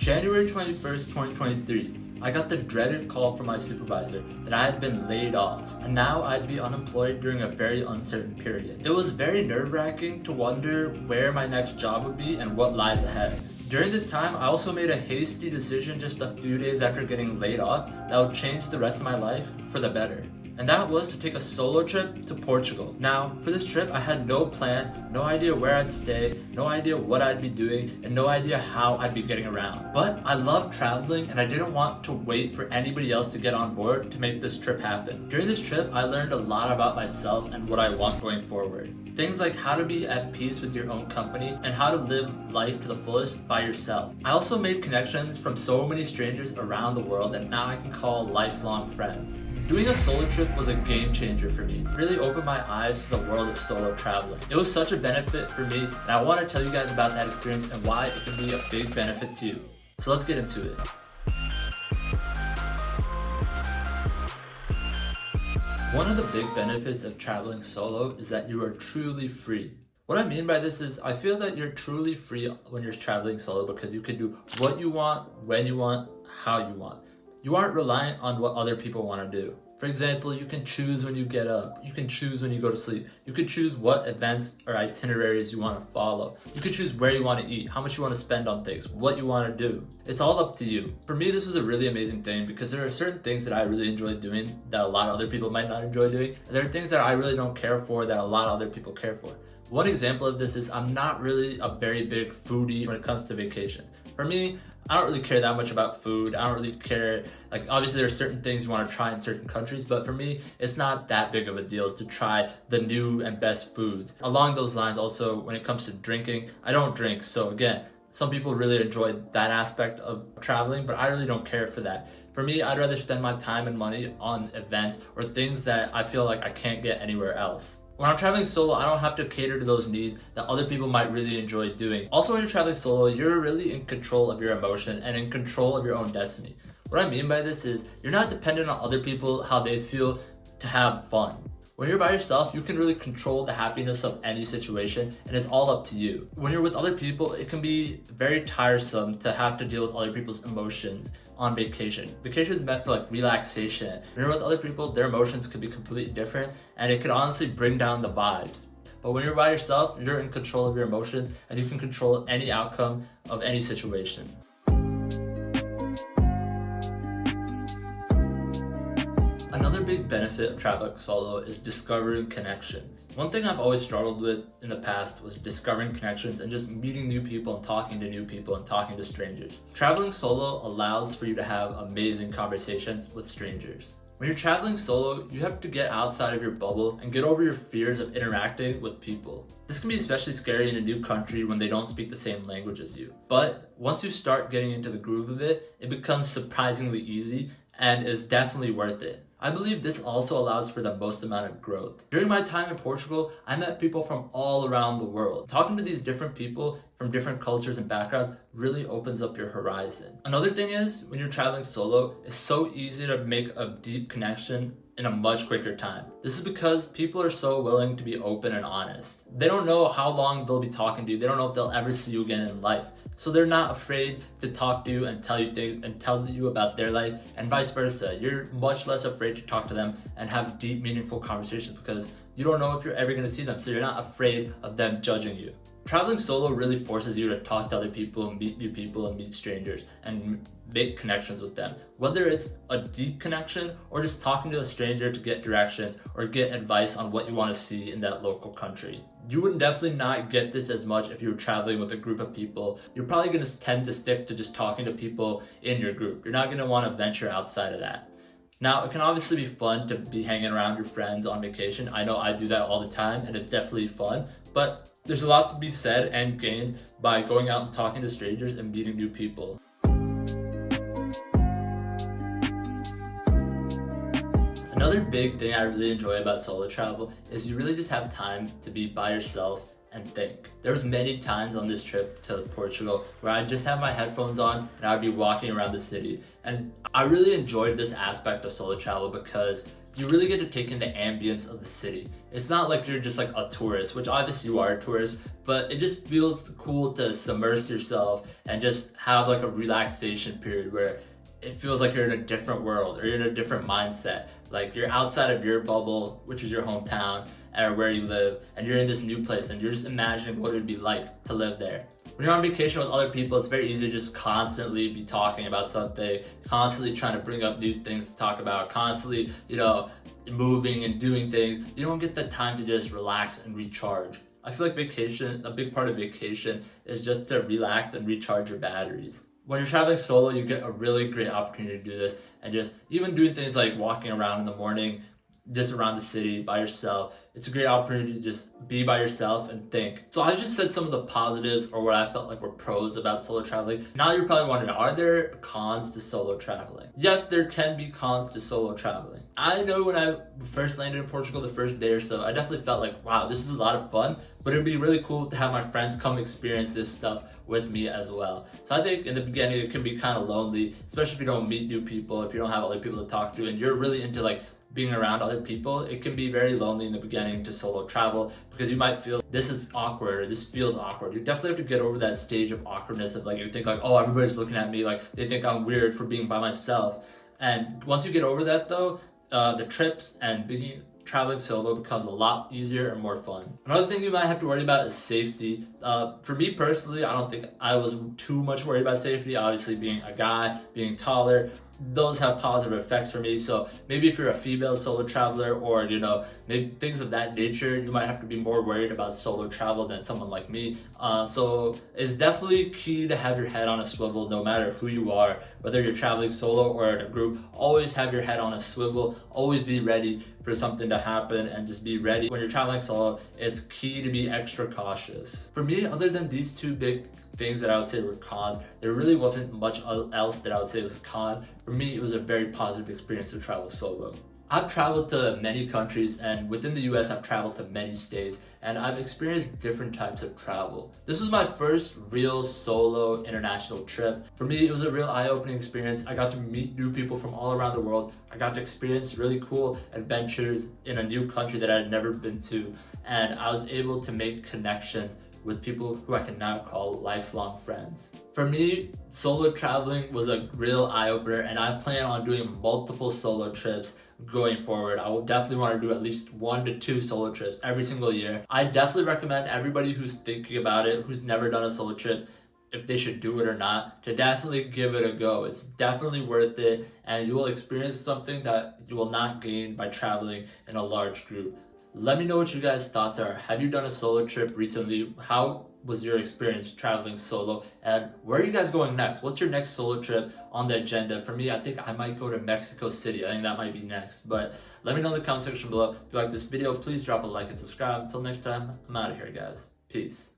January 21st, 2023, I got the dreaded call from my supervisor that I had been laid off, and now I'd be unemployed during a very uncertain period. It was very nerve-wracking to wonder where my next job would be and what lies ahead. During this time, I also made a hasty decision just a few days after getting laid off that would change the rest of my life for the better. And that was to take a solo trip to Portugal. Now, for this trip, I had no plan, no idea where I'd stay, no idea what I'd be doing, and no idea how I'd be getting around. But I love traveling, and I didn't want to wait for anybody else to get on board to make this trip happen. During this trip, I learned a lot about myself and what I want going forward. Things like how to be at peace with your own company and how to live life to the fullest by yourself. I also made connections from so many strangers around the world that now I can call lifelong friends. Doing a solo trip was a game changer for me. It really opened my eyes to the world of solo traveling. It was such a benefit for me, and I want to tell you guys about that experience and why it can be a big benefit to you. So let's get into it. One of the big benefits of traveling solo is that you are truly free. What I mean by this is I feel that you're truly free when you're traveling solo because you can do what you want, when you want, how you want. You aren't reliant on what other people want to do. For example, you can choose when you get up. You can choose when you go to sleep. You can choose what events or itineraries you want to follow. You can choose where you want to eat, how much you want to spend on things, what you want to do. It's all up to you. For me, this was a really amazing thing because there are certain things that I really enjoy doing that a lot of other people might not enjoy doing. And there are things that I really don't care for that a lot of other people care for. One example of this is I'm not really a very big foodie when it comes to vacations. For me, I don't really care that much about food. I don't really care, like obviously there's certain things you want to try in certain countries, but for me, it's not that big of a deal to try the new and best foods. Along those lines also, when it comes to drinking, I don't drink. So again, some people really enjoy that aspect of traveling, but I really don't care for that. For me, I'd rather spend my time and money on events or things that I feel like I can't get anywhere else. When I'm traveling solo, I don't have to cater to those needs that other people might really enjoy doing. Also, when you're traveling solo, you're really in control of your emotion and in control of your own destiny. What I mean by this is you're not dependent on other people, how they feel to have fun. When you're by yourself, you can really control the happiness of any situation and it's all up to you. When you're with other people, it can be very tiresome to have to deal with other people's emotions on vacation. Vacation is meant for like relaxation. When you're with other people, their emotions could be completely different and it could honestly bring down the vibes. But when you're by yourself, you're in control of your emotions and you can control any outcome of any situation. Another big benefit of traveling solo is discovering connections. One thing I've always struggled with in the past was discovering connections and just meeting new people and talking to new people and talking to strangers. Traveling solo allows for you to have amazing conversations with strangers. When you're traveling solo, you have to get outside of your bubble and get over your fears of interacting with people. This can be especially scary in a new country when they don't speak the same language as you. But once you start getting into the groove of it, it becomes surprisingly easy and is definitely worth it. I believe this also allows for the most amount of growth. During my time in Portugal, I met people from all around the world. Talking to these different people from different cultures and backgrounds really opens up your horizon. Another thing is, when you're traveling solo, it's so easy to make a deep connection in a much quicker time. This is because people are so willing to be open and honest. They don't know how long they'll be talking to you. They don't know if they'll ever see you again in life. So they're not afraid to talk to you and tell you things and tell you about their life and vice versa. You're much less afraid to talk to them and have deep, meaningful conversations because you don't know if you're ever gonna see them. So you're not afraid of them judging you. Traveling solo really forces you to talk to other people and meet new people and meet strangers and make connections with them. Whether it's a deep connection or just talking to a stranger to get directions or get advice on what you want to see in that local country. You would definitely not get this as much if you were traveling with a group of people. You're probably going to tend to stick to just talking to people in your group. You're not going to want to venture outside of that. Now, it can obviously be fun to be hanging around your friends on vacation. I know I do that all the time and it's definitely fun, but there's a lot to be said and gained by going out and talking to strangers and meeting new people. Another big thing I really enjoy about solo travel is you really just have time to be by yourself and think. There was many times on this trip to Portugal where I'd just have my headphones on and I'd be walking around the city. And I really enjoyed this aspect of solo travel because you really get to take in the ambience of the city. It's not like you're just like a tourist, which obviously you are a tourist, but it just feels cool to submerge yourself and just have like a relaxation period where it feels like you're in a different world or you're in a different mindset. Like you're outside of your bubble, which is your hometown or where you live, and you're in this new place and you're just imagining what it would be like to live there. When you're on vacation with other people, it's very easy to just constantly be talking about something, constantly trying to bring up new things to talk about, constantly, moving and doing things. You don't get the time to just relax and recharge. I feel like vacation, a big part of vacation is just to relax and recharge your batteries. When you're traveling solo, you get a really great opportunity to do this, and just even doing things like walking around in the morning, just around the city by yourself. It's a great opportunity to just be by yourself and think. So I just said some of the positives or what I felt like were pros about solo traveling. Now you're probably wondering, are there cons to solo traveling? Yes, there can be cons to solo traveling. I know when I first landed in Portugal the first day or so, I definitely felt like, wow, this is a lot of fun, but it'd be really cool to have my friends come experience this stuff with me as well. So I think in the beginning it can be kind of lonely, especially if you don't meet new people, if you don't have other people to talk to, and you're really into like being around other people. It can be very lonely in the beginning to solo travel because you might feel this is awkward or this feels awkward. You definitely have to get over that stage of awkwardness of like you think like, oh, everybody's looking at me, like they think I'm weird for being by myself. And once you get over that though, the trips and traveling solo becomes a lot easier and more fun. Another thing you might have to worry about is safety. For me personally, I don't think I was too much worried about safety. Obviously being a guy, being taller, those have positive effects for me. So maybe if you're a female solo traveler or maybe things of that nature, you might have to be more worried about solo travel than someone like me. So it's definitely key to have your head on a swivel no matter who you are, whether you're traveling solo or in a group. Always have your head on a swivel, always be ready for something to happen, and just be ready. When you're traveling solo, it's key to be extra cautious. For me, other than these two big things that I would say were cons, there really wasn't much else that I would say was a con. For me, it was a very positive experience to travel solo. I've traveled to many countries, and within the US I've traveled to many states, and I've experienced different types of travel. This was my first real solo international trip. For me, it was a real eye-opening experience. I got to meet new people from all around the world. I got to experience really cool adventures in a new country that I had never been to, and I was able to make connections with people who I can now call lifelong friends. For me, solo traveling was a real eye-opener, and I plan on doing multiple solo trips going forward. I will definitely want to do at least 1 to 2 solo trips every single year. I definitely recommend everybody who's thinking about it, who's never done a solo trip, if they should do it or not, to definitely give it a go. It's definitely worth it, and you will experience something that you will not gain by traveling in a large group. Let me know what you guys' thoughts are. Have you done a solo trip recently? How was your experience traveling solo? And where are you guys going next? What's your next solo trip on the agenda? For me, I think I might go to Mexico City. I think that might be next. But let me know in the comment section below. If you like this video, please drop a like and subscribe. Until next time, I'm out of here, guys. Peace.